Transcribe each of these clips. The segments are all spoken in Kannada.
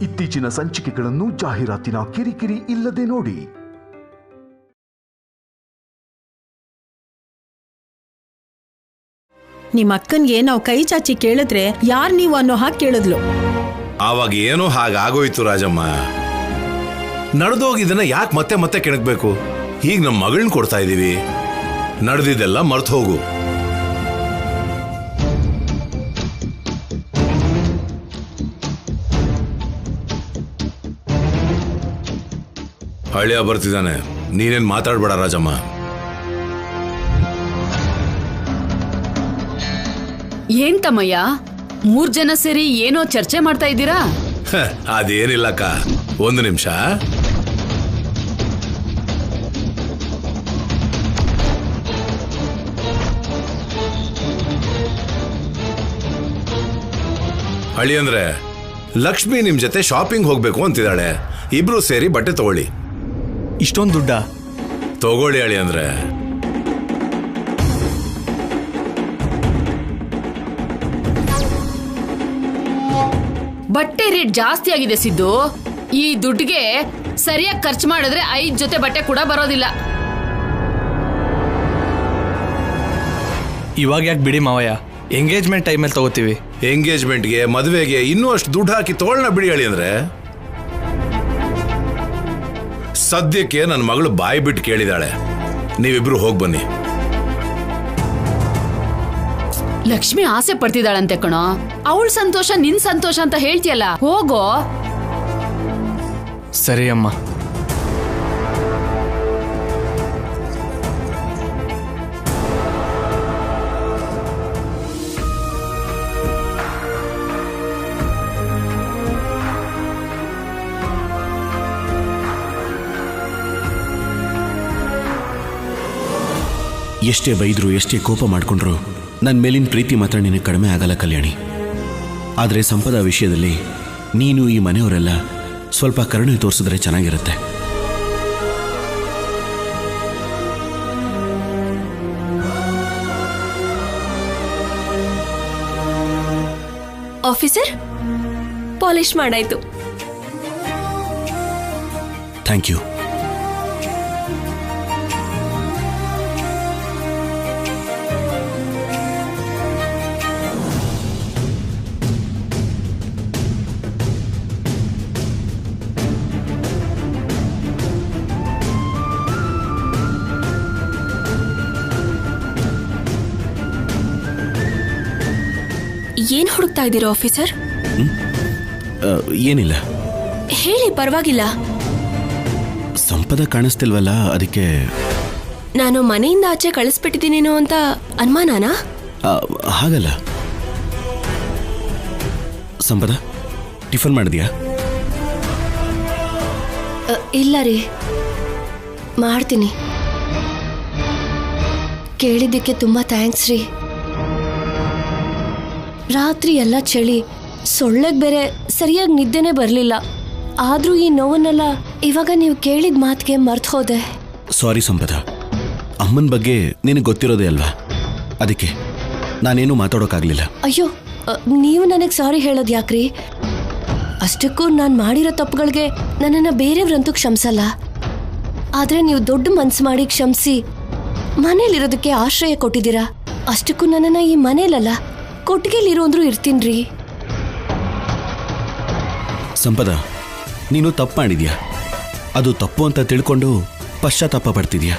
ಇತ್ತೀಚಿನ ಸಂಚಿಕೆಗಳನ್ನು ಜಾಹೀರಾತಿನ ಕಿರಿಕಿರಿ ಇಲ್ಲದೆ ನೋಡಿ. ನಿಮ್ಮ ಅಕ್ಕನ್ಗೆ ನಾವು ಕೈ ಚಾಚಿ ಕೇಳಿದ್ರೆ ಯಾರ್ ನೀವು ಅನ್ನೋ ಹಾಗೆ ಕೇಳಿದ್ಲು. ಆವಾಗ ಏನೋ ಹಾಗಾಗೋಯ್ತು ರಾಜಮ್ಮ. ನಡೆದೋಗಿದ್ದನ್ನ ಯಾಕೆ ಮತ್ತೆ ಮತ್ತೆ ಕೆಣಕ್ಬೇಕು? ಈಗ ನಮ್ಮ ಮಗಳನ್ನ ಕೊಡ್ತಾ ಇದೀವಿ, ನಡೆದಿದ್ದೆಲ್ಲ ಮರ್ತು ಹೋಗು. ಹಳ್ಳಿಯ ಬರ್ತಿದ್ದಾನೆ, ನೀನೇನ್ ಮಾತಾಡ್ಬೇಡ ರಾಜಮ್ಮ. ಏನ್ ತಮ್ಮಯ್ಯ, 3 ಜನ ಸೇರಿ ಏನೋ ಚರ್ಚೆ ಮಾಡ್ತಾ ಇದ್ದೀರಾ? ಅದೇನಿಲ್ಲಕ್ಕ, 1 ನಿಮಿಷ. ಹಳ್ಳಿ ಅಂದ್ರೆ ಲಕ್ಷ್ಮಿ ನಿಮ್ ಜೊತೆ ಶಾಪಿಂಗ್ ಹೋಗ್ಬೇಕು ಅಂತಿದ್ದಾಳೆ. ಇಬ್ರು ಸೇರಿ ಬಟ್ಟೆ ತಗೊಳ್ಳಿ. ಇಷ್ಟೊಂದು ದುಡ್ಡ? ತಗೊಳ್ಳಿ ಹಳ್ಳಿ ಅಂದ್ರೆ. ಬಟ್ಟೆ ರೇಟ್ ಜಾಸ್ತಿ ಆಗಿದೆ ಸಿದ್ದು. ಈ ದುಡ್ಡಿಗೆ ಸರಿಯಾಗಿ ಖರ್ಚು ಮಾಡಿದ್ರೆ 5 ಜೊತೆ ಬಟ್ಟೆ ಕೂಡ ಬರೋದಿಲ್ಲ. ಇವಾಗ ಯಾಕೆ ಬಿಡಿ ಮಾವಯ್ಯ, ಎಂಗೇಜ್ಮೆಂಟ್ ಟೈಮಲ್ಲಿ ತಗೋತೀವಿ. ಎಂಗೇಜ್ಮೆಂಟ್ಗೆ ಮದುವೆಗೆ ಇನ್ನೂ ಅಷ್ಟು ದುಡ್ಡು ಹಾಕಿ ತಗೊಳ್ಳೋಣ ಬಿಡಿ ಹೇಳಿ ಅಂದ್ರೆ. ಸದ್ಯಕ್ಕೆ ನನ್ನ ಮಗಳು ಬಾಯಿ ಬಿಟ್ಟು ಕೇಳಿದಾಳೆ, ನೀವಿಬ್ರು ಹೋಗಿ ಬನ್ನಿ. ಲಕ್ಷ್ಮಿ ಆಸೆ ಪಡ್ತಿದ್ದಾಳಂತೆ ಕಣೋ. ಅವಳ ಸಂತೋಷ ನಿನ್ ಸಂತೋಷ ಅಂತ ಹೇಳ್ತೀಯಲ್ಲ, ಹೋಗೋ. ಸರಿ ಅಮ್ಮ. ಎಷ್ಟೇ ಬೈದ್ರು, ಎಷ್ಟೇ ಕೋಪ ಮಾಡಿಕೊಂಡ್ರು ನನ್ನ ಮೇಲಿನ ಪ್ರೀತಿ ಮಾತ್ರ ನಿನಗೆ ಕಡಿಮೆ ಆಗಲ್ಲ ಕಲ್ಯಾಣಿ. ಆದರೆ ಸಂಪದ ವಿಷಯದಲ್ಲಿ ನೀನು ಈ ಮನೆಯವರೆಲ್ಲ ಸ್ವಲ್ಪ ಕರುಣೆ ತೋರಿಸಿದ್ರೆ ಚೆನ್ನಾಗಿರುತ್ತೆ. ಆಫೀಸರ್, ಪಾಲಿಶ್ ಮಾಡಾಯ್ತು. Thank you. ಏನ್ ಹುಡುಕ್ತಾ ಇದ್ದೀರಾ ಆಫೀಸರ್? ಏನಿಲ್ಲ ಹೇಳಿ, ಪರವಾಗಿಲ್ಲ. ಸಂಪದ ಕಾಣಿಸ್ತಿಲ್ವಲ್ಲ, ಅದಕ್ಕೆ. ನಾನು ಮನೆಯಿಂದ ಆಚೆ ಕಳಿಸ್ಬಿಟ್ಟಿದ್ದೀನೇನೋ ಅಂತ ಅನುಮಾನನಾ? ಹಾಗಲ್ಲ. ಸಂಪದ, ಟಿಫನ್ ಮಾಡಿದ್ಯಾ? ಇಲ್ಲ ರೀ, ಮಾಡ್ತೀನಿ. ಕೇಳಿದ್ದಕ್ಕೆ ತುಂಬಾ ಥ್ಯಾಂಕ್ಸ್ ರೀ. ರಾತ್ರಿ ಎಲ್ಲ ಚಳಿ, ಸೊಳ್ಳೆಗೆ ಬೇರೆ ಸರಿಯಾಗಿ ನಿದ್ದೆನೇ ಬರಲಿಲ್ಲ. ಆದರೂ ಈ ನೋವನ್ನೆಲ್ಲ ಇವಾಗ ನೀವು ಕೇಳಿದ ಮಾತಿಗೆ ಮರ್ತು ಹೋದೆ. ಸಾರಿ ಸಂಪದ, ಅಮ್ಮನ ಬಗ್ಗೆ ನಿನಗೆ ಗೊತ್ತಿರೋದೇ ಅಲ್ವಾ, ಅದಕ್ಕೆ ನಾನೇನು ಮಾತಾಡೋಕ್ಕಾಗಲಿಲ್ಲ. ಅಯ್ಯೋ, ನೀವು ನನಗೆ ಸಾರಿ ಹೇಳೋದು ಯಾಕ್ರಿ? ಅಷ್ಟಕ್ಕೂ ನಾನು ಮಾಡಿರೋ ತಪ್ಪುಗಳಿಗೆ ನನ್ನನ್ನು ಬೇರೆಯವ್ರಂತೂ ಕ್ಷಮಿಸಲ್ಲ. ಆದರೆ ನೀವು ದೊಡ್ಡ ಮನಸ್ಸು ಮಾಡಿ ಕ್ಷಮಿಸಿ ಮನೇಲಿರೋದಕ್ಕೆ ಆಶ್ರಯ ಕೊಟ್ಟಿದ್ದೀರಾ. ಅಷ್ಟಕ್ಕೂ ನನ್ನನ್ನು ಈ ಮನೇಲಲ್ಲ, ಕೊಟ್ಟಿಗೆಲಿರೋ ಅಂದ್ರೂ ಇರ್ತೀನ್ರಿ. ಸಂಪದ, ನೀನು ತಪ್ಪು ಮಾಡಿದ್ಯಾ, ಅದು ತಪ್ಪು ಅಂತ ತಿಳ್ಕೊಂಡು ಪಶ್ಚಾತ್ತಾಪ ಪಡ್ತಿದ್ಯಾ.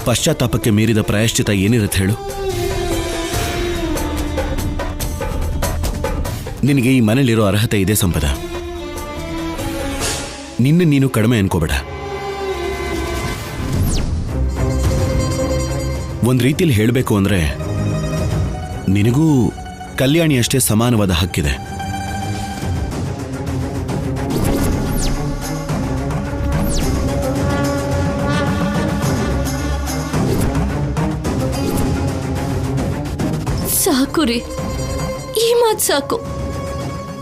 ಪಶ್ಚಾತ್ತಾಪಕ್ಕೆ ಮೀರಿದ ಪ್ರಾಯಶ್ಚಿತ ಏನಿರುತ್ತೆ ಹೇಳು? ನಿನಗೆ ಈ ಮನೇಲಿರೋ ಅರ್ಹತೆ ಇದೆ ಸಂಪದ. ನಿನ್ನ ನೀನು ಕಡಿಮೆ ಅನ್ಕೋಬೇಡ. ಒಂದು ರೀತಿಯಲ್ಲಿ ಹೇಳಬೇಕು ಅಂದರೆ ನಿನಗೂ ಕಲ್ಯಾಣಿ ಅಷ್ಟೇ ಸಮಾನವಾದ ಹಕ್ಕಿದೆ. ಸಾಕು ರೀ, ಈ ಮಾತು ಸಾಕು.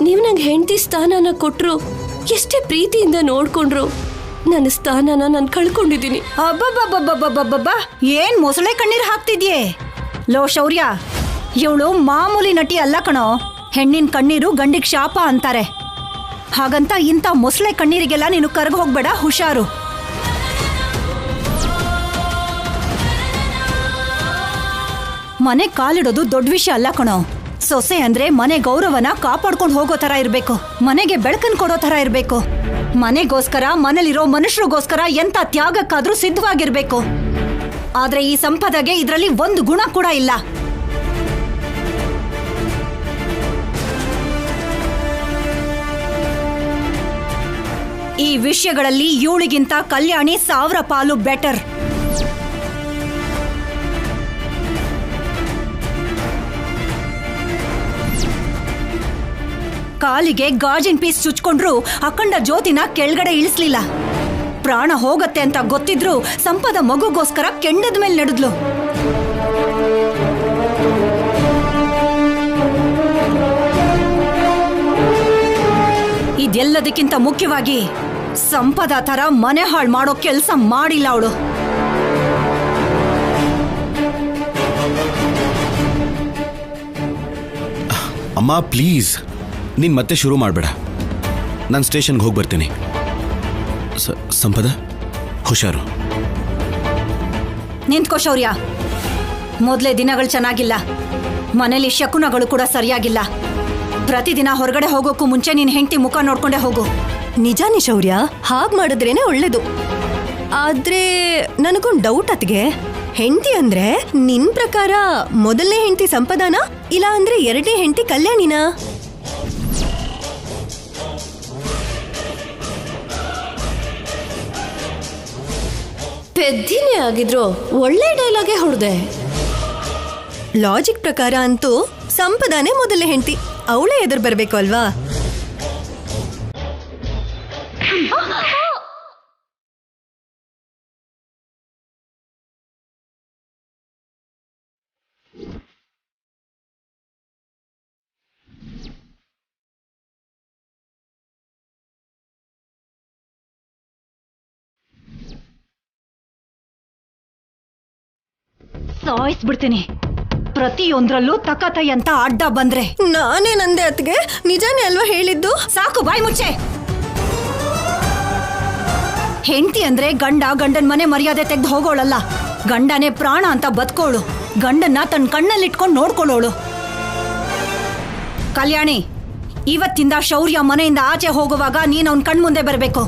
ನೀವು ನಂಗೆ ಹೆಂಡತಿ ಸ್ಥಾನನ ಕೊಟ್ಟರು, ಎಷ್ಟೇ ಪ್ರೀತಿಯಿಂದ ನೋಡ್ಕೊಂಡ್ರು, ನನ್ನ ಸ್ಥಾನನ ನಾನು ಕಳ್ಕೊಂಡಿದ್ದೀನಿ. ಅಬ್ಬಬ್ಬಬ್ಬಬ್ಬಬ್ಬಬ್ಬ, ಏನ್ ಮೊಸಳೆ ಕಣ್ಣೀರು ಹಾಕ್ತಿದ್ಯೆ? ಲೋ ಶೌರ್ಯ, ಇವಳು ಮಾಮೂಲಿ ನಟಿ ಅಲ್ಲ ಕಣೋ. ಹೆಣ್ಣಿನ ಕಣ್ಣೀರು ಗಂಡಿಗೆ ಶಾಪ ಅಂತಾರೆ. ಹಾಗಂತ ಇಂಥ ಮೊಸಳೆ ಕಣ್ಣೀರಿಗೆಲ್ಲ ನೀನು ಕರ್ಗ ಹೋಗ್ಬೇಡ, ಹುಷಾರು. ಮನೆ ಕಾಲಿಡೋದು ದೊಡ್ಡ ವಿಷಯ ಅಲ್ಲ ಕಣೋ. ಸೊಸೆ ಅಂದ್ರೆ ಮನೆ ಗೌರವನ ಕಾಪಾಡ್ಕೊಂಡು ಹೋಗೋ ತರ ಇರ್ಬೇಕು, ಮನೆಗೆ ಬೆಳಕನ್ ಕೊಡೋ ತರ ಇರ್ಬೇಕು, ಮನೆಗೋಸ್ಕರ ಮನೇಲಿರೋ ಮನುಷ್ಯರಿಗೋಸ್ಕರ ಎಂತ ತ್ಯಾಗಕ್ಕಾದ್ರೂ ಸಿದ್ಧವಾಗಿರ್ಬೇಕು. ಆದ್ರೆ ಈ ಸಂಪದಗೆ ಇದರಲ್ಲಿ ಒಂದು ಗುಣ ಕೂಡ ಇಲ್ಲ. ಈ ವಿಷಯಗಳಲ್ಲಿ ಇವಳಿಗಿಂತ ಕಲ್ಯಾಣಿ 1000 ಪಾಲು ಬೆಟರ್. ಕಾಲಿಗೆ ಗಾಜಿನ ಪೀಸ್ ಚುಚ್ಕೊಂಡ್ರು ಅಖಂಡ ಜ್ಯೋತಿನ ಕೆಳಗಡೆ ಇಳಿಸ್ಲಿಲ್ಲ. ಪ್ರಾಣ ಹೋಗತ್ತೆ ಅಂತ ಗೊತ್ತಿದ್ರು ಸಂಪದ ಮಗುಗೋಸ್ಕರ ಕೆಂಡದ ಮೇಲೆ ನಡೆದ್ಲು. ಇದೆಲ್ಲದಕ್ಕಿಂತ ಮುಖ್ಯವಾಗಿ ಸಂಪದ ತರ ಮನೆ ಹಾಳು ಮಾಡೋ ಕೆಲಸ ಮಾಡಿಲ್ಲ ಅವಳು. ಅಮ್ಮ ಪ್ಲೀಸ್, ನೀನು ಮತ್ತೆ ಶುರು ಮಾಡಬೇಡ. ನಾನು ಸ್ಟೇಷನ್ಗೆ ಹೋಗಿ ಬರ್ತೀನಿ. ಸಂಪದ, ಹುಷಾರು. ನಿಂತ್ಕೋ ಶೌರ್ಯ. ಮೊದಲೇ ದಿನಗಳು ಚೆನ್ನಾಗಿಲ್ಲ, ಮನೇಲಿ ಶಕುನಗಳು ಕೂಡ ಸರಿಯಾಗಿಲ್ಲ. ಪ್ರತಿದಿನ ಹೊರಗಡೆ ಹೋಗೋಕ್ಕೂ ಮುಂಚೆ ನೀನ್ ಹೆಂಡತಿ ಮುಖ ನೋಡ್ಕೊಂಡೆ ಹೋಗು. ನಿಜಾನೇ ಶೌರ್ಯ, ಹಾಗೆ ಮಾಡಿದ್ರೇನೆ ಒಳ್ಳೇದು. ಆದ್ರೆ ನನಗೊಂದು ಡೌಟ್ ಅತ್ಗೆ. ಹೆಂಡತಿ ಅಂದ್ರೆ ನಿನ್ ಪ್ರಕಾರ ಮೊದಲನೇ ಹೆಂಡತಿ ಸಂಪದಾನ, ಇಲ್ಲ ಅಂದ್ರೆ ಎರಡನೇ ಹೆಂಡತಿ ಕಲ್ಯಾಣಿನಾ? ಪೆದ್ದಿನೇ ಆಗಿದ್ರು ಒಳ್ಳೆ ಡೈಲಾಗೆ ಹೊಡೆದೆ. ಲಾಜಿಕ್ ಪ್ರಕಾರ ಅಂತೂ ಸಂಪದಾನೇ ಮೊದಲನೇ ಹೆಂಡತಿ, ಅವಳೇ ಎದುರು ಬರ್ಬೇಕು ಅಲ್ವಾ? ಸಾಯಿಸ್ಬಿಡ್ತೀನಿ ಪ್ರತಿಯೊಂದ್ರಲ್ಲೂ ತಕತೈ ಅಂತ ಅಡ್ಡ ಬಂದ್ರೆ. ನಾನೇನಂದೆ ಅತ್ಗೆ, ನಿಜಾನೇ ಅಲ್ವಾ ಹೇಳಿದ್ದು? ಸಾಕು, ಬಾಯ್ ಮುಚ್ಚೆ. ಹೆಂಡತಿ ಅಂದ್ರೆ ಗಂಡನ್ ಮನೆ ಮರ್ಯಾದೆ ತೆಗೆದು ಹೋಗೋಳಲ್ಲ. ಗಂಡನೇ ಪ್ರಾಣ ಅಂತ ಬದುಕೋಳು, ಗಂಡನ್ನ ತನ್ನ ಕಣ್ಣಲ್ಲಿಟ್ಕೊಂಡು ನೋಡ್ಕೊಳ್ಳೋಳು. ಕಲ್ಯಾಣಿ, ಇವತ್ತಿಂದ ಶೌರ್ಯ ಮನೆಯಿಂದ ಆಚೆ ಹೋಗುವಾಗ ನೀನ್ ಅವನ್ ಕಣ್ಮುಂದೆ ಬರಬೇಕು.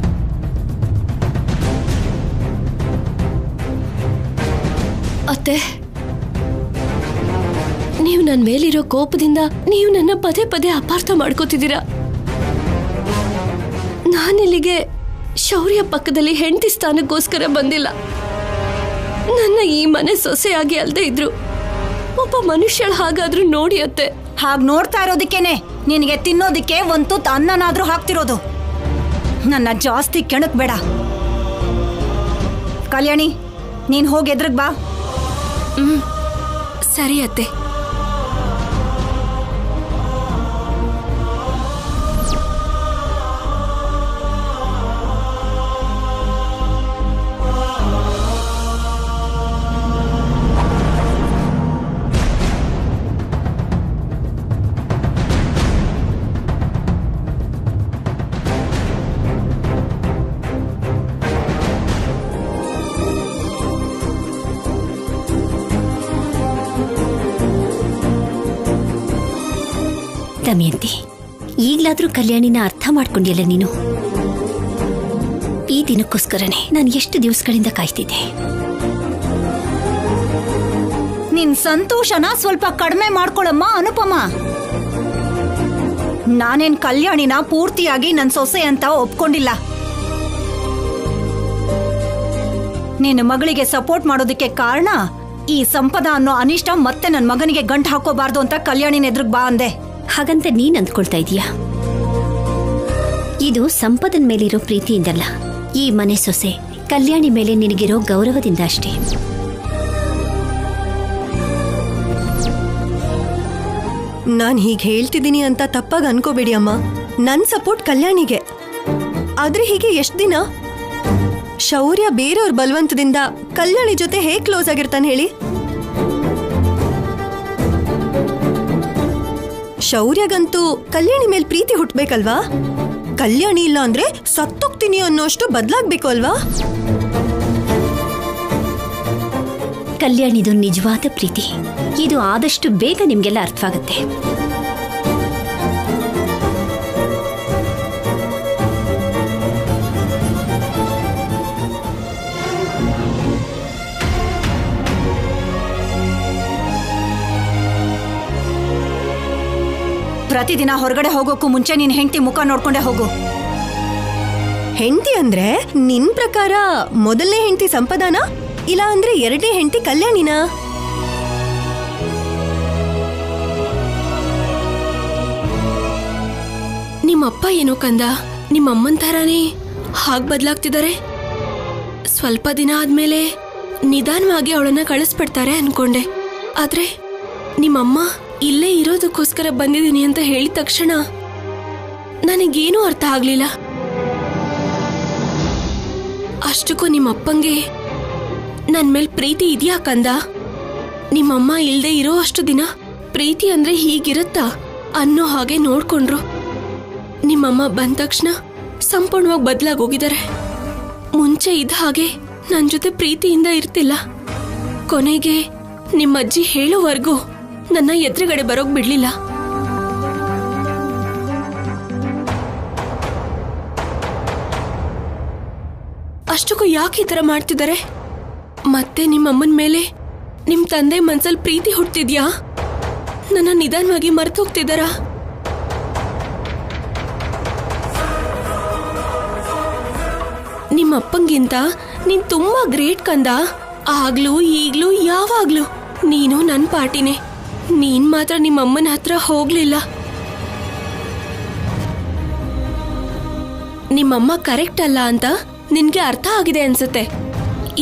ಅತ್ತೆ, ನೀವು ನನ್ನ ಮೇಲಿರೋ ಕೋಪದಿಂದ ನೀವು ನನ್ನ ಪದೇ ಪದೇ ಅಪಾರ್ಥ ಮಾಡ್ಕೋತಿದ್ದೀರಾ. ನಾನಿಲ್ಲಿಗೆ ಶೌರ್ಯ ಪಕ್ಕದಲ್ಲಿ ಹೆಂಡತಿ ಸ್ಥಾನಕ್ಕೋಸ್ಕರ ಬಂದಿಲ್ಲ. ನನ್ನ ಈ ಮನೆ ಸೊಸೆಯಾಗಿ ಅಲ್ದೇ ಇದ್ರು ಒಬ್ಬ ಮನುಷ್ಯಳ ಹಾಗಾದ್ರೂ ನೋಡಿ ಅತ್ತೆ. ಹಾಗೆ ನೋಡ್ತಾ ಇರೋದಕ್ಕೇನೆ ನಿನಗೆ ತಿನ್ನೋದಿಕ್ಕೆ ಒಂದು ತುತ್ತು ಅನ್ನನಾದ್ರೂ ಹಾಕ್ತಿರೋದು. ನನ್ನ ಜಾಸ್ತಿ ಕೆಣಕ್ ಬೇಡ. ಕಲ್ಯಾಣಿ, ನೀನ್ ಹೋಗಿ ಎದ್ರಗ್ ಬಾ. ಸರಿ ಅತ್ತೆ. ದಮಯಂತಿ, ಈಗ್ಲಾದ್ರೂ ಕಲ್ಯಾಣಿನ ಅರ್ಥ ಮಾಡ್ಕೊಂಡಿಯಲ್ಲ ನೀನು. ಈ ದಿನಕ್ಕೋಸ್ಕರನೇ ನಾನು ಎಷ್ಟು ದಿವಸಗಳಿಂದ ಕಾಯ್ತಿದ್ದೆ. ನಿನ್ ಸಂತೋಷನ ಸ್ವಲ್ಪ ಕಡಿಮೆ ಮಾಡ್ಕೊಳಮ್ಮ ಅನುಪಮ. ನಾನೇನ್ ಕಲ್ಯಾಣಿನ ಪೂರ್ತಿಯಾಗಿ ನನ್ ಸೊಸೆ ಅಂತ ಒಪ್ಕೊಂಡಿಲ್ಲ. ನಿನ್ನ ಮಗಳಿಗೆ ಸಪೋರ್ಟ್ ಮಾಡೋದಕ್ಕೆ ಕಾರಣ ಈ ಸಂಪದ ಅನ್ನೋ ಅನಿಷ್ಟ ಮತ್ತೆ ನನ್ ಮಗನಿಗೆ ಗಂಟು ಹಾಕೋಬಾರ್ದು ಅಂತ ಕಲ್ಯಾಣಿನ ಎದುರುಗ್ ಬಾ ಅಂದೆ. ಹಾಗಂತ ನೀನ್ ಅಂದ್ಕೊಳ್ತಾ ಇದೀಯಾ? ಇದು ಸಂಪದನ್ ಮೇಲಿರೋ ಪ್ರೀತಿಯಿಂದಲ್ಲ, ಈ ಮನೆ ಸೊಸೆ ಕಲ್ಯಾಣಿ ಮೇಲೆ ನಿನಗಿರೋ ಗೌರವದಿಂದ ಅಷ್ಟೇ. ನಾನು ಹೀಗೆ ಹೇಳ್ತಿದ್ದೀನಿ ಅಂತ ತಪ್ಪಾಗಿ ಅನ್ಕೋಬೇಡಿ ಅಮ್ಮ. ನನ್ನ ಸಪೋರ್ಟ್ ಕಲ್ಯಾಣಿಗೆ. ಆದ್ರೆ ಹೀಗೆ ಎಷ್ಟು ದಿನ? ಶೌರ್ಯ ಬೇರೆಯವ್ರ ಬಲವಂತದಿಂದ ಕಲ್ಯಾಣಿ ಜೊತೆ ಹೇಗೆ ಕ್ಲೋಸ್ ಆಗಿರ್ತಾನೆ ಹೇಳಿ? ಶೌರ್ಯಗಂತೂ ಕಲ್ಯಾಣಿ ಮೇಲ್ ಪ್ರೀತಿ ಹುಟ್ಬೇಕಲ್ವಾ? ಕಲ್ಯಾಣಿ ಇಲ್ಲ ಅಂದ್ರೆ ಸತ್ತೋಗ್ತೀನಿ ಅನ್ನೋಷ್ಟು ಬದ್ಲಾಗ್ಬೇಕು ಅಲ್ವಾ? ಕಲ್ಯಾಣಿದು ನಿಜವಾದ ಪ್ರೀತಿ ಇದು ಆದಷ್ಟು ಬೇಗ ನಿಮ್ಗೆಲ್ಲ ಅರ್ಥವಾಗುತ್ತೆ. ಪ್ರತಿದಿನ ಹೊರಗಡೆ ಹೋಗೋಕ್ಕೂ ಮುಂಚೆ ನಿನ್ ಹೆಂಡತಿ ಮುಖ ನೋಡ್ಕೊಂಡೆ ಹೋಗು. ಹೆಂಡತಿ ಅಂದ್ರೆ ನಿನ್ ಪ್ರಕಾರ ಮೊದಲನೇ ಹೆಂಡತಿ ಸಂಪದಾನ ಇಲ್ಲ ಅಂದ್ರೆ ಎರಡನೇ ಹೆಂಡತಿ ಕಲ್ಯಾಣಿನ? ನಿಮ್ಮಪ್ಪ ಏನೋ ಕಂದ ನಿಮ್ಮಮ್ಮನ ಥರಾನೇ ಹಾಗೆ ಬದಲಾಗ್ತಿದ್ದಾರೆ. ಸ್ವಲ್ಪ ದಿನ ಆದ್ಮೇಲೆ ನಿಧಾನವಾಗಿ ಅವಳನ್ನ ಕಳಿಸ್ಬಿಡ್ತಾರೆ ಅನ್ಕೊಂಡೆ. ಆದ್ರೆ ನಿಮ್ಮಮ್ಮ ಇಲ್ಲೇ ಇರೋದಕ್ಕೋಸ್ಕರ ಬಂದಿದ್ದೀನಿ ಅಂತ ಹೇಳಿದ ತಕ್ಷಣ ನನಗೇನೂ ಅರ್ಥ ಆಗ್ಲಿಲ್ಲ. ಅಷ್ಟಕ್ಕೂ ನಿಮ್ಮಪ್ಪಂಗೆ ನನ್ ಮೇಲೆ ಪ್ರೀತಿ ಇದೆಯಾ ಕಂದ? ನಿಮ್ಮಮ್ಮ ಇಲ್ದೇ ಇರೋ ಅಷ್ಟು ದಿನ ಪ್ರೀತಿ ಅಂದ್ರೆ ಹೀಗಿರುತ್ತಾ ಅನ್ನೋ ಹಾಗೆ ನೋಡ್ಕೊಂಡ್ರು. ನಿಮ್ಮಮ್ಮ ಬಂದ ತಕ್ಷಣ ಸಂಪೂರ್ಣವಾಗಿ ಬದಲಾಗೋಗಿದ್ದಾರೆ. ಮುಂಚೆ ಇದ್ದ ಹಾಗೆ ನನ್ ಜೊತೆ ಪ್ರೀತಿಯಿಂದ ಇರ್ತಿಲ್ಲ. ಕೊನೆಗೆ ನಿಮ್ಮಜ್ಜಿ ಹೇಳೋವರೆಗೂ ನನ್ನ ಎದುರುಗಡೆ ಬರೋಕ್ ಬಿಡ್ಲಿಲ್ಲ. ಅಷ್ಟಕ್ಕೂ ಯಾಕೆ ಈ ತರ ಮಾಡ್ತಿದ್ದಾರೆ? ಮತ್ತೆ ನಿಮ್ಮಮ್ಮನ ಮೇಲೆ ನಿಮ್ ತಂದೆ ಮನ್ಸಲ್ಲಿ ಪ್ರೀತಿ ಹುಟ್ಟಿದ್ಯಾ? ನನ್ನ ನಿಧಾನವಾಗಿ ಮರೆತು ಹೋಗ್ತಿದ್ದಾರಾ? ನಿಮ್ಮಪ್ಪಂಗಿಂತ ನೀನ್ ತುಂಬಾ ಗ್ರೇಟ್ ಕಂದ. ಆಗ್ಲೂ ಈಗ್ಲೂ ಯಾವಾಗ್ಲೂ ನೀನು ನನ್ ಪಾಟಿನೇ. ನೀನ್ ಮಾತ್ರ ನಿಮ್ಮಮ್ಮನ ಹತ್ರ ಹೋಗ್ಲಿಲ್ಲ. ನಿಮ್ಮಮ್ಮ ಕರೆಕ್ಟ್ ಅಲ್ಲ ಅಂತ ನಿನ್ಗೆ ಅರ್ಥ ಆಗಿದೆ ಅನ್ಸುತ್ತೆ.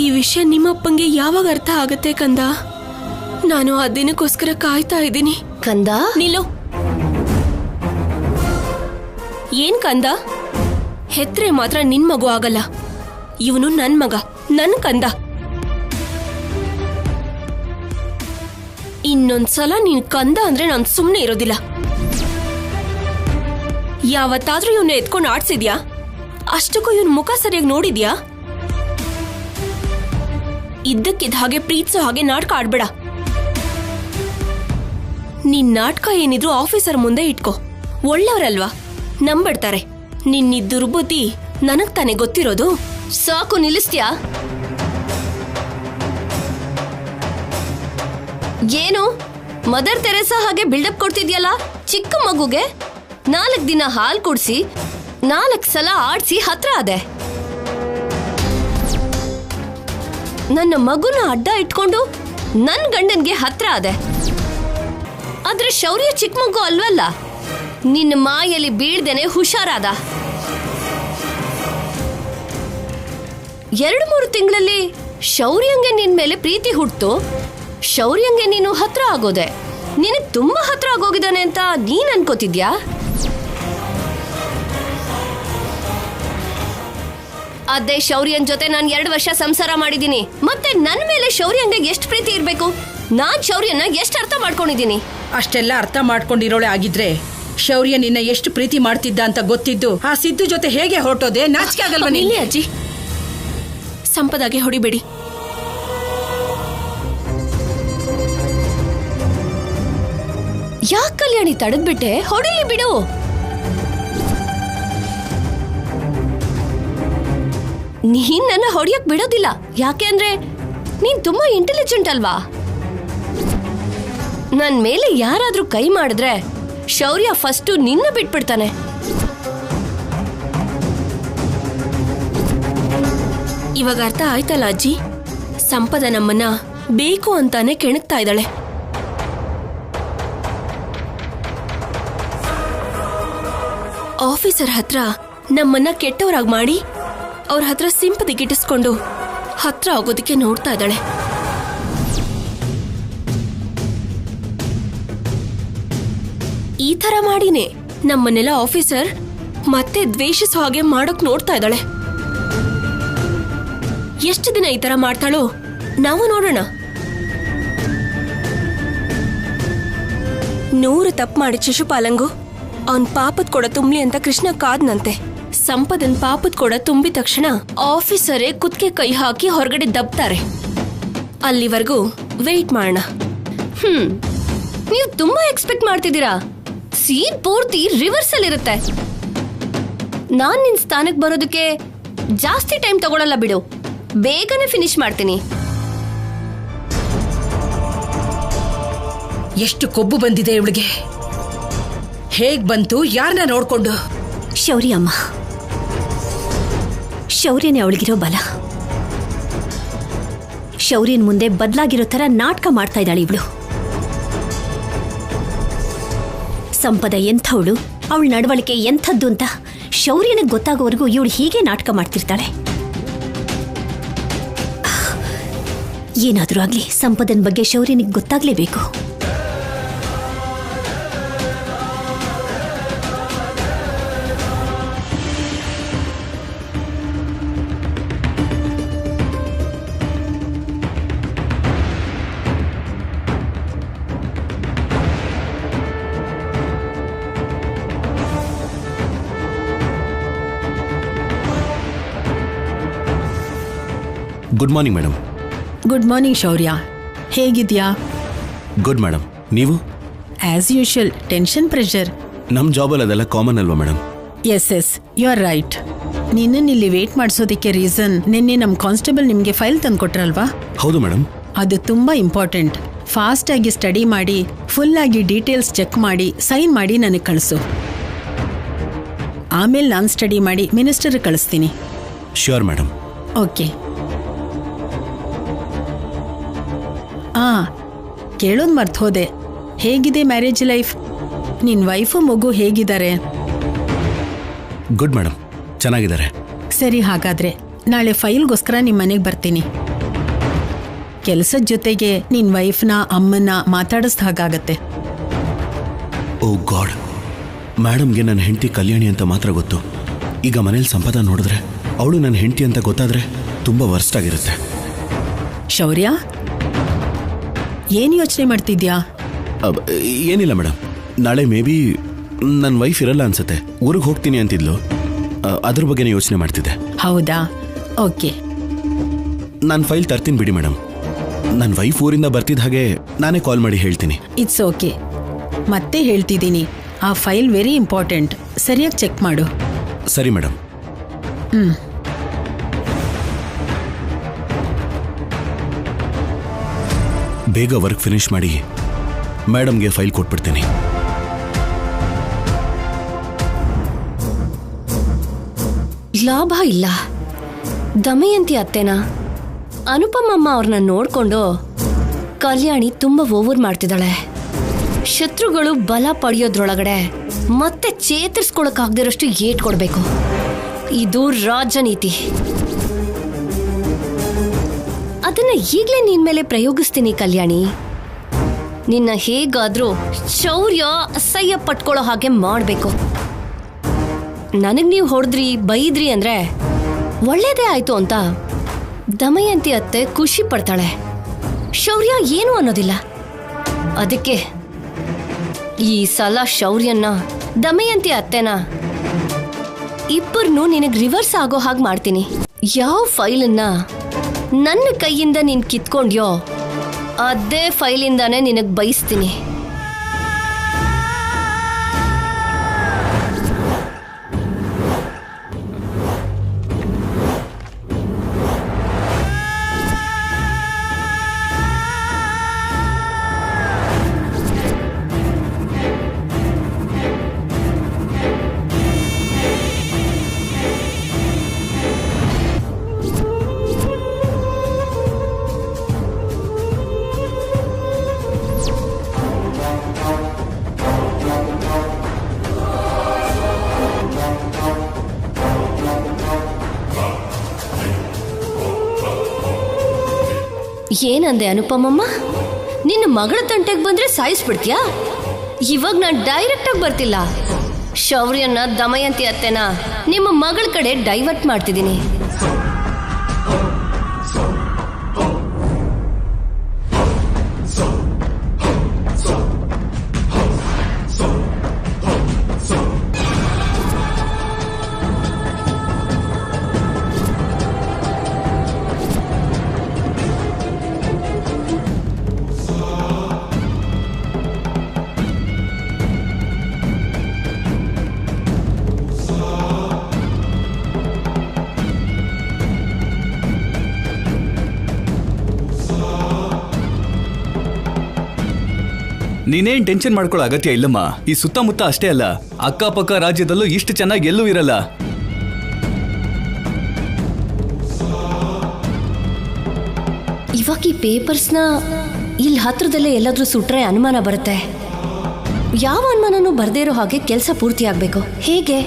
ಈ ವಿಷಯ ನಿಮ್ಮಪ್ಪಂಗೆ ಯಾವಾಗ ಅರ್ಥ ಆಗತ್ತೆ ಕಂದ? ನಾನು ಆ ದಿನಕ್ಕೋಸ್ಕರ ಕಾಯ್ತಾ ಇದ್ದೀನಿ. ಕಂದ ನಿಲ್ಲು. ಏನ್ ಕಂದ? ಹೆತ್ರೆ ಮಾತ್ರ ನಿನ್ ಮಗು ಆಗಲ್ಲ. ಇವನು ನನ್ ಮಗ, ನನ್ ಕಂದ. ಇನ್ನೊಂದ್ಸಲ ನೀನ್ ಕಂದ ಅಂದ್ರೆ ನಾನ್ ಸುಮ್ನೆ ಇರೋದಿಲ್ಲ. ಯಾವತ್ತಾದ್ರೂ ಇವನ್ನ ಎತ್ಕೊಂಡು ಆಡ್ಸಿದ್ಯಾ? ಅಷ್ಟಕ್ಕೂ ಇವನ್ ಮುಖ ಸರಿಯಾಗಿ ನೋಡಿದ್ಯಾ? ಇದ್ದಕ್ಕಿದ್ದ ಹಾಗೆ ಪ್ರೀತಿಸೋ ಹಾಗೆ ನಾಟಕ ಆಡ್ಬೇಡ. ನಿನ್ ನಾಟಕ ಏನಿದ್ರು ಆಫೀಸರ್ ಮುಂದೆ ಇಟ್ಕೋ. ಒಳ್ಳೆಯವರಲ್ವಾ, ನಂಬಿಡ್ತಾರೆ. ನಿನ್ನ ದುರ್ಬುದ್ಧಿ ನನಗ್ ತಾನೇ ಗೊತ್ತಿರೋದು. ಸಾಕು, ನಿಲ್ಲಿಸ್ತ್ಯಾ? ಏನು ಮದರ್ ತೆರೇಸಾ ಹಾಗೆ ಬಿಲ್ಡಪ್ ಕೊಡ್ತಿದ್ಯಲ್ಲ? ಚಿಕ್ಕ ಮಗುಗೆ 4 ದಿನ ಹಾಲು ಕುಡಿಸಿ 4 ಸಲ ಆಡ್ಸಿ ಹತ್ರ ಅದೆ. ನನ್ನ ಮಗುನ ಅಡ್ಡ ಇಟ್ಕೊಂಡು ನನ್ ಗಂಡನ್ಗೆ ಹತ್ರ ಅದೆ. ಆದ್ರೆ ಶೌರ್ಯ ಚಿಕ್ಕ ಮಗು ಅಲ್ವಲ್ಲ, ನಿನ್ನ ಮಾಯಲ್ಲಿ ಬೀಳ್ದೇನೆ ಹುಷಾರಾದ. 2-3 ತಿಂಗಳಲ್ಲಿ ಶೌರ್ಯಂಗೆ ನಿನ್ ಮೇಲೆ ಪ್ರೀತಿ ಹುಟ್ಟು ಶೌರ್ಯಂಗೆ ನೀನು ಹತ್ರ ಆಗೋದೆ. ನಿನಗ್ ತುಂಬಾ ಹತ್ರ ಆಗೋಗಿದ್ದಾನೆ ಅಂತ ನೀನ್ ಅನ್ಕೋತಿದ್ಯಾ? ಅದೇ ಶೌರ್ಯನ್ ಜೊತೆ ನಾನು 2 ವರ್ಷ ಸಂಸಾರ ಮಾಡಿದೀನಿ. ಮತ್ತೆ ನನ್ ಮೇಲೆ ಶೌರ್ಯಂಗೆ ಎಷ್ಟು ಪ್ರೀತಿ ಇರ್ಬೇಕು? ನಾನ್ ಶೌರ್ಯನ ಎಷ್ಟು ಅರ್ಥ ಮಾಡ್ಕೊಂಡಿದೀನಿ. ಅಷ್ಟೆಲ್ಲ ಅರ್ಥ ಮಾಡ್ಕೊಂಡಿರೋಳೆ ಆಗಿದ್ರೆ ಶೌರ್ಯ ನಿನ್ನ ಎಷ್ಟು ಪ್ರೀತಿ ಮಾಡ್ತಿದ್ದ ಅಂತ ಗೊತ್ತಿದ್ದು ಆ ಸಿದ್ದು ಜೊತೆ ಹೇಗೆ ಹೊರಟೋದೆ? ನಾಚಿಕೆ ಆಗಲ್ವಾ ನಿನ್ನೆ? ಅಜ್ಜಿ, ಸಂಪದಾಗೆ ಹೊಡಿಬೇಡಿ. ಯಾಕೆ ಕಲ್ಯಾಣಿ ತಡೆದ್ಬಿಟ್ಟೆ? ಹೊಡಿಲಿ ಬಿಡು. ನೀನ್ ನನ್ನ ಹೊಡಿಯಕ್ ಬಿಡೋದಿಲ್ಲ. ಯಾಕೆ ಅಂದ್ರೆ ನೀನ್ ತುಂಬಾ ಇಂಟೆಲಿಜೆಂಟ್ ಅಲ್ವಾ? ನನ್ ಮೇಲೆ ಯಾರಾದ್ರೂ ಕೈ ಮಾಡಿದ್ರೆ ಶೌರ್ಯ ಫಸ್ಟ್ ನಿನ್ನ ಬಿಟ್ಬಿಡ್ತಾನೆ. ಇವಾಗ ಅರ್ಥ ಆಯ್ತಲ್ಲ ಅಜ್ಜಿ? ಸಂಪದ ನಮ್ಮನ್ನ ಬೇಕು ಅಂತಾನೆ ಕೆಣಕ್ತಾ ಇದ್ದಾಳೆ. ಆಫೀಸರ್ ಹತ್ರ ನಮ್ಮನ್ನ ಕೆಟ್ಟವರಾಗಿ ಮಾಡಿ ಅವ್ರ ಹತ್ರ ಸಿಂಪದಿ ಗಿಟ್ಟಿಸ್ಕೊಂಡು ಹತ್ರ ಆಗೋದಕ್ಕೆ ನೋಡ್ತಾ ಇದ್ದಾಳೆ. ಈ ತರ ಮಾಡಿನೇ ನಮ್ಮನ್ನೆಲ್ಲ ಆಫೀಸರ್ ಮತ್ತೆ ದ್ವೇಷಿಸೋ ಹಾಗೆ ಮಾಡೋಕ್ ನೋಡ್ತಾ ಇದ್ದಾಳೆ. ಎಷ್ಟು ದಿನ ಈ ತರ ಮಾಡ್ತಾಳೋ ನಾವು ನೋಡೋಣ. 100 ತಪ್ಪು ಮಾಡಿ ಶಿಶುಪಾಲಂಗು ಅವನ್ ಪಾಪದ ಕೊಡ ತುಂಬ್ಲಿ ಅಂತ ಕೃಷ್ಣ ಕಾದ್ನಂತೆ. ಸಂಪದನ್ ಪಾಪದ ಕೊಡ ತುಂಬಿದ ತಕ್ಷಣ ಆಫೀಸರೇ ಕುತ್ಕೆ ಕೈ ಹಾಕಿ ಹೊರಗಡೆ ದಬ್ತಾರೆ. ಅಲ್ಲಿವರೆಗೂ ವೆಯ್ಟ್ ಮಾಡೋಣ. ನೀವು ತುಂಬಾ ಎಕ್ಸ್ಪೆಕ್ಟ್ ಮಾಡ್ತಿದ್ದೀರಾ. ಸೀನ್ ಪೂರ್ತಿ ರಿವರ್ಸ್ ಅಲ್ಲಿ ಇರುತ್ತೆ. ನಾನ್ ನಿನ್ ಸ್ಥಾನಕ್ಕೆ ಬರೋದಕ್ಕೆ ಜಾಸ್ತಿ ಟೈಮ್ ತಗೊಳಲ್ಲ ಬಿಡು, ಬೇಗನೆ ಫಿನಿಶ್ ಮಾಡ್ತೀನಿ. ಎಷ್ಟು ಕೊಬ್ಬು ಬಂದಿದೆ ಇವಳಿಗೆ. ಹೇಗ್ ಬಂತು, ಯಾರನ್ನ ನೋಡ್ಕೊಂಡು? ಶೌರ್ಯ ಅಮ್ಮ, ಶೌರ್ಯನೇ ಅವಳಿಗಿರೋ ಬಲ. ಶೌರ್ಯನ್ ಮುಂದೆ ಬದಲಾಗಿರೋ ತರ ನಾಟಕ ಮಾಡ್ತಾ ಇದ್ದಾಳೆ ಇವಳು. ಸಂಪದ ಎಂಥವಳು, ಅವಳ ನಡವಳಿಕೆ ಎಂಥದ್ದು ಅಂತ ಶೌರ್ಯನಿಗೆ ಗೊತ್ತಾಗೋವರೆಗೂ ಇವಳು ಹೀಗೆ ನಾಟಕ ಮಾಡ್ತಿರ್ತಾಳೆ. ಏನಾದರೂ ಆಗ್ಲಿ, ಸಂಪದನ್ ಬಗ್ಗೆ ಶೌರ್ಯನಿಗೆ ಗೊತ್ತಾಗ್ಲೇಬೇಕು. Good morning madam. Good morning Shaurya, ಹೇಗಿದ್ಯಾ? Good madam. ನೀವು? As usual, tension, pressure. ನಮ್ಮ ಜಾಬಲ್ಲಿ ಅದೆಲ್ಲ ಕಾಮನ್ ಅಲ್ವಾ madam? Yes, you are right. ನಿನ್ನನ್ನು ಇಲ್ಲಿ ವೇಟ್ ಮಾಡಿಸೋದಕ್ಕೆ ರೀಸನ್, ನಿನ್ನೆ ನಮ್ಮ ಕಾನ್ಸ್ಟೇಬಲ್ ನಿಮಗೆ ಫೈಲ್ ತಂದು ಕೊಟ್ರಲ್ವಾ? ಹೌದು ಮೇಡಮ್. ಅದು ತುಂಬಾ ಇಂಪಾರ್ಟೆಂಟ್. ಫಾಸ್ಟ್ ಆಗಿ ಸ್ಟಡಿ ಮಾಡಿ, ಫುಲ್ ಆಗಿ ಡೀಟೇಲ್ಸ್ ಚೆಕ್ ಮಾಡಿ, ಸೈನ್ ಮಾಡಿ ನನಗೆ ಕಳಿಸು. ಆಮೇಲೆ ನಾನು ಸ್ಟಡಿ ಮಾಡಿ ಮಿನಿಸ್ಟರ್ ಕಳಿಸ್ತೀನಿ. Sure madam. ಓಕೆ. ಕೇಳೋದು ಮರ್ತು ಹೋದೆ. ಹೇಗಿದೆ ಮ್ಯಾರೇಜ್ ಲೈಫ್? ನಿನ್ನ ವೈಫು ಮಗು ಹೇಗಿದ್ದಾರೆ? ಗುಡ್ ಮೇಡಮ್, ಚೆನ್ನಾಗಿದ್ದಾರೆ. ಸರಿ, ಹಾಗಾದ್ರೆ ನಾಳೆ ಫೈಲ್ಗೋಸ್ಕರ ನಿಮ್ಮ ಮನೆಗೆ ಬರ್ತೀನಿ. ಕೆಲಸದ ಜೊತೆಗೆ ನಿನ್ನ ವೈಫ್ನ, ಅಮ್ಮನ್ನ ಮಾತಾಡಿಸ್ದ ಹಾಗಾಗತ್ತೆ. ಓ ಗಾಡ್, ಮೇಡಮ್ಗೆ ನನ್ನ ಹೆಂಡತಿ ಕಲ್ಯಾಣಿ ಅಂತ ಮಾತ್ರ ಗೊತ್ತು. ಈಗ ಮನೇಲಿ ಸಂಪದ ನೋಡಿದ್ರೆ ಅವಳು ನನ್ನ ಹೆಂಡತಿ ಅಂತ ಗೊತ್ತಾದ್ರೆ ತುಂಬ ವರ್ಸ್ಟ್ ಆಗಿರುತ್ತೆ. ಶೌರ್ಯ, ಏನು ಯೋಚನೆ ಮಾಡ್ತಿದ್ಯಾ? ಏನಿಲ್ಲ ಮೇಡಮ್, ನಾಳೆ ಮೇ ಬಿ ನನ್ನ ವೈಫ್ ಇರಲ್ಲ ಅನ್ಸುತ್ತೆ, ಊರಿಗೆ ಹೋಗ್ತೀನಿ ಅಂತಿದ್ಲು. ಅದ್ರ ಬಗ್ಗೆನೇ ಯೋಚನೆ ಮಾಡ್ತಿದ್ದೆ. ಹೌದಾ? ಓಕೆ. ನಾನು ಫೈಲ್ ತರ್ತೀನಿ ಬಿಡಿ ಮೇಡಮ್. ನನ್ನ ವೈಫ್ ಊರಿಂದ ಬರ್ತಿದ್ದ ಹಾಗೆ ನಾನೇ ಕಾಲ್ ಮಾಡಿ ಹೇಳ್ತೀನಿ. It's okay. ಮತ್ತೆ ಹೇಳ್ತಿದ್ದೀನಿ, ಆ ಫೈಲ್ ವೆರಿ ಇಂಪಾರ್ಟೆಂಟ್. ಸರಿಯಾಗಿ ಚೆಕ್ ಮಾಡು. ಸರಿ ಮೇಡಮ್. ಬೇಗ ವರ್ಕ್ ಫಿನಿಶ್ ಮಾಡಿ ಮೇಡಮ್ಗೆ ಫೈಲ್ ಕೊಟ್ಬಿಡ್ತೀನಿ. ಲಾಭ ಇಲ್ಲ. ದಮಯಂತಿ ಅತ್ತೆನ ಅನುಪಮಮ್ಮ ಅವ್ರನ್ನ ನೋಡ್ಕೊಂಡು ಕಲ್ಯಾಣಿ ತುಂಬಾ ಓವರ್ ಮಾಡ್ತಿದ್ದಾಳೆ. ಶತ್ರುಗಳು ಬಲ ಪಡೆಯೋದ್ರೊಳಗಡೆ ಮತ್ತೆ ಚೇತರಿಸ್ಕೊಳಕ್ಕಾಗದಿರೋಷ್ಟು ಏಟ್ ಕೊಡ್ಬೇಕು. ಇದು ರಾಜನೀತಿ. ಅದನ್ನ ಈಗ್ಲೇ ನಿನ್ ಮೇಲೆ ಪ್ರಯೋಗಿಸ್ತೀನಿ ಕಲ್ಯಾಣಿ. ನಿನ್ನ ಹೇಗಾದ್ರೂ ಶೌರ್ಯ ಅಸಹ್ಯ ಪಟ್ಕೊಳ್ಳೋ ಹಾಗೆ ಮಾಡ್ಬೇಕು. ನನಗ್ ನೀವು ಹೊಡೆದ್ರಿ, ಬೈದ್ರಿ ಅಂದ್ರೆ ಒಳ್ಳೇದೇ ಆಯ್ತು ಅಂತ ದಮಯಂತಿ ಅತ್ತೆ ಖುಷಿ ಪಡ್ತಾಳೆ. ಶೌರ್ಯ ಏನು ಅನ್ನೋದಿಲ್ಲ. ಅದಕ್ಕೆ ಈ ಸಲ ಶೌರ್ಯನ್ನ, ದಮಯಂತಿ ಅತ್ತೆನ ಇಬ್ಬರನ್ನೂ ನಿನಗ್ ರಿವರ್ಸ್ ಆಗೋ ಹಾಗೆ ಮಾಡ್ತೀನಿ. ಯಾವ ಫೈಲನ್ನ ನನ್ನ ಕೈಯಿಂದ ನೀನ್ ಕಿತ್ಕೊಂಡ್ಯೋ ಅದೇ ಫೈಲಿಂದಾನೇ ನಿನಗ್ ಬಯಸ್ತೀನಿ. ಏನಂದೆ ಅನುಪಮಮ್ಮ? ನಿನ್ನ ಮಗಳ ತಂಟೆಗೆ ಬಂದ್ರೆ ಸಾಯಿಸ್ಬಿಡ್ತೀಯಾ? ಇವಾಗ ನಾನು ಡೈರೆಕ್ಟ್ ಆಗಿ ಬರ್ತಿಲ್ಲ. ಶೌರ್ಯನ, ದಮಯಂತಿ ಅತ್ತೆನ ನಿಮ್ಮ ಮಗಳ ಕಡೆ ಡೈವರ್ಟ್ ಮಾಡ್ತಿದ್ದೀನಿ. ನೀನೇನ್ ಟೆನ್ಷನ್ ಮಾಡ್ಕೊಳ್ಳೋ ಅಗತ್ಯ ಇಲ್ಲಮ್ಮ. ಈ ಸುತ್ತಮುತ್ತ ಅಷ್ಟೇ ಅಲ್ಲ, ಅಕ್ಕಪಕ್ಕ ರಾಜ್ಯದಲ್ಲೂ ಇಷ್ಟು ಚೆನ್ನಾಗಿ ಎಲ್ಲೂ ಇರಲ್ಲ. ಇವಾಗ ಈ ಪೇಪರ್ಸ್ನ ಇಲ್ಲಿ ಹತ್ರದಲ್ಲೇ ಎಲ್ಲಾದ್ರೂ ಸುಟ್ರೆ ಅನುಮಾನ ಬರುತ್ತೆ. ಯಾವ ಅನುಮಾನನೂ ಬರ್ದೇ ಇರೋ ಹಾಗೆ ಕೆಲಸ ಪೂರ್ತಿ ಆಗ್ಬೇಕು. ಹೇಗೆ?